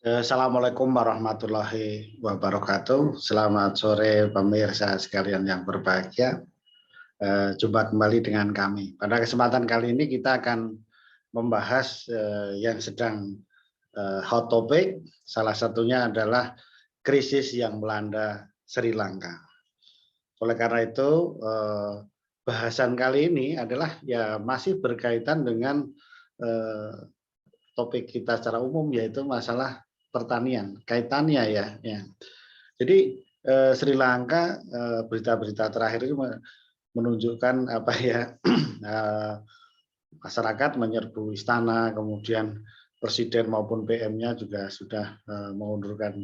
Assalamualaikum warahmatullahi wabarakatuh. Selamat sore pemirsa sekalian yang berbahagia. Jumpa kembali dengan kami. Pada kesempatan kali ini kita akan membahas yang sedang hot topic. Salah satunya adalah krisis yang melanda Sri Lanka. Oleh karena itu, bahasan kali ini adalah ya masih berkaitan dengan topik kita secara umum, yaitu masalah pertanian. Kaitannya ya. Jadi Sri Lanka, berita-berita terakhir itu menunjukkan apa ya, masyarakat menyerbu istana, kemudian presiden maupun PM-nya juga sudah mengundurkan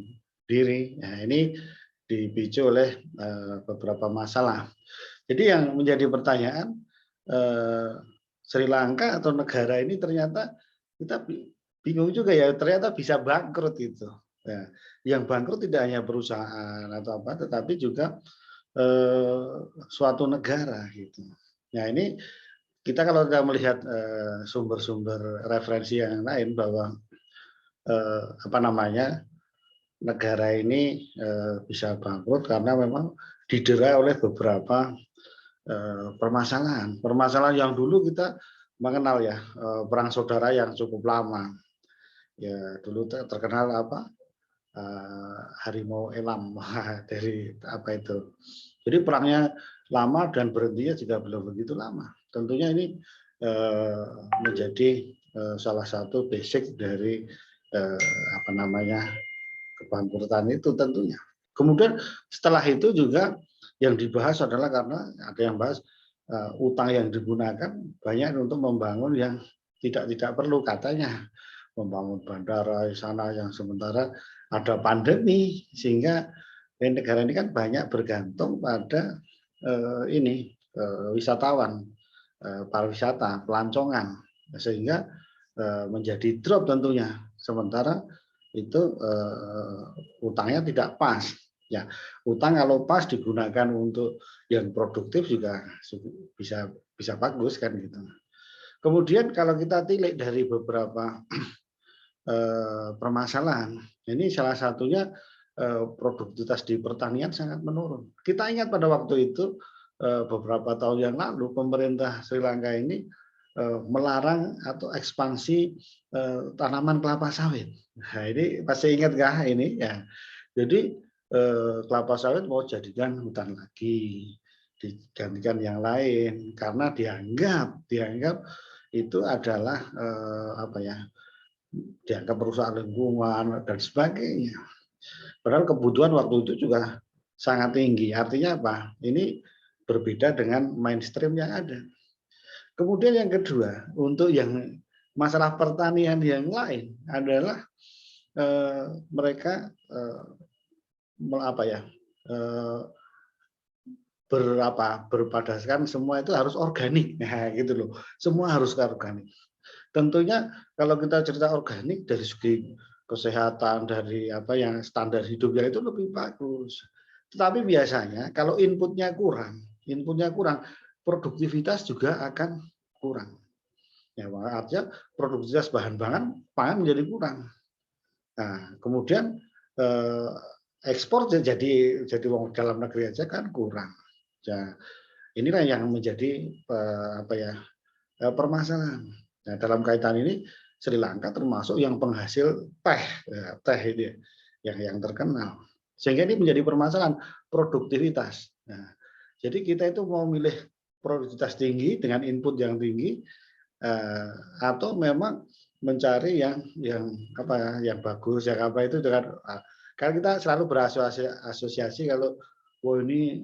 diri. Nah, ini dipicu oleh beberapa masalah. Jadi yang menjadi pertanyaan, Sri Lanka atau negara ini ternyata kita bingung juga ya, ternyata bisa bangkrut itu. Ya, yang bangkrut tidak hanya perusahaan atau apa, tetapi juga suatu negara gitu. Nah ini kita kalau kita melihat sumber-sumber referensi yang lain bahwa apa namanya, negara ini bisa bangkrut karena memang didera oleh beberapa permasalahan. Permasalahan yang dulu kita mengenal ya, perang saudara yang cukup lama. Ya dulu terkenal apa, harimau elam dari apa itu. Jadi perangnya lama dan berhentinya juga belum begitu lama. Tentunya ini menjadi salah satu basic dari apa namanya, kebangkrutan itu tentunya. Kemudian setelah itu juga yang dibahas adalah karena ada yang bahas utang yang digunakan banyak untuk membangun yang tidak perlu, katanya membangun bandara di sana yang sementara ada pandemi, sehingga negara ini kan banyak bergantung pada ini wisatawan, pariwisata, pelancongan, sehingga menjadi drop tentunya. Sementara itu utangnya tidak pas. Ya, utang kalau pas digunakan untuk yang produktif juga bisa bagus kan gitu. Kemudian kalau kita tilik dari beberapa permasalahan, ini salah satunya produktivitas di pertanian sangat menurun. Kita ingat pada waktu itu beberapa tahun yang lalu pemerintah Sri Lanka ini melarang atau ekspansi tanaman kelapa sawit. Nah, ini pasti ingat kah ini ya. Jadi kelapa sawit mau jadikan hutan lagi, digantikan yang lain karena dianggap itu adalah apa ya, dianggap merusak lingkungan dan sebagainya. Padahal kebutuhan waktu itu juga sangat tinggi. Artinya apa? Ini berbeda dengan mainstream yang ada. Kemudian yang kedua, untuk yang masalah pertanian yang lain adalah mereka apa ya, berpadaskan semua itu harus organik, nah gitu loh. Semua harus organik. Tentunya kalau kita cerita organik dari segi kesehatan, dari apa yang standar hidupnya itu lebih bagus. Tetapi biasanya kalau inputnya kurang, produktivitas juga akan kurang. Ya, artinya produktivitas bahan pangan menjadi kurang. Nah, kemudian ekspor jadi dalam negeri aja kan kurang. Ya, inilah yang menjadi apa ya, permasalahan. Nah, dalam kaitan ini Sri Lanka termasuk yang penghasil teh ini yang terkenal. Sehingga ini menjadi permasalahan produktivitas. Nah, jadi kita itu mau milih produktivitas tinggi dengan input yang tinggi, atau memang mencari yang apa ya, yang bagus, yang apa itu dengan kan kita selalu berasosiasi kalau ini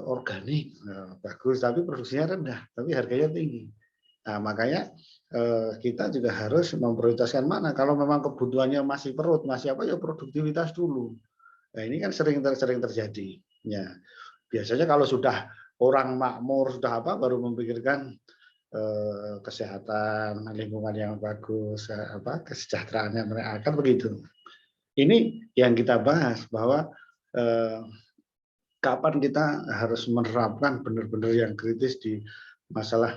organik bagus, tapi produksinya rendah, tapi harganya tinggi. Nah, makanya kita juga harus memprioritaskan mana. Kalau memang kebutuhannya masih perut, masih apa ya, produktivitas dulu. Nah, ini kan sering terjadi. Ya, biasanya kalau sudah orang makmur, sudah apa, baru memikirkan kesehatan, lingkungan yang bagus, apa, kesejahteraannya mereka, akan begitu. Ini yang kita bahas bahwa kapan kita harus menerapkan benar-benar yang kritis di masalah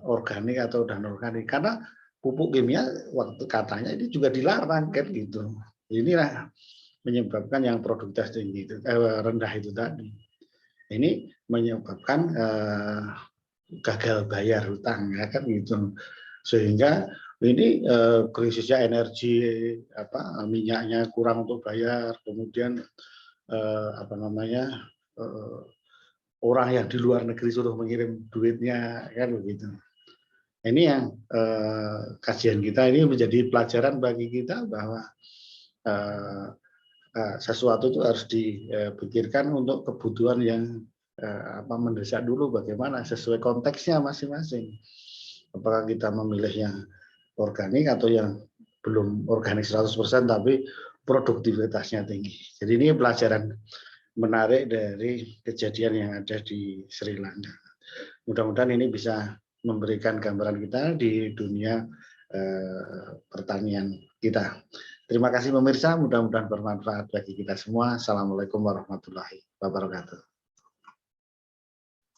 organik atau non organik, karena pupuk kimia waktu katanya ini juga dilarang kan gitu. Inilah menyebabkan yang produktivitas tinggi itu rendah itu tadi. Ini menyebabkan gagal bayar hutang ya kan gitu. Sehingga ini krisisnya energi minyaknya kurang untuk bayar, kemudian apa namanya orang yang di luar negeri suruh mengirim duitnya kan begitu. Ini yang kajian kita ini menjadi pelajaran bagi kita bahwa sesuatu itu harus dipikirkan untuk kebutuhan yang mendesak dulu, bagaimana sesuai konteksnya masing-masing. Apakah kita memilih yang organik atau yang belum organik 100% tapi produktivitasnya tinggi. Jadi ini pelajaran menarik dari kejadian yang ada di Sri Lanka. Mudah-mudahan ini bisa memberikan gambaran kita di dunia pertanian kita. Terima kasih pemirsa, mudah-mudahan bermanfaat bagi kita semua. Assalamualaikum warahmatullahi wabarakatuh.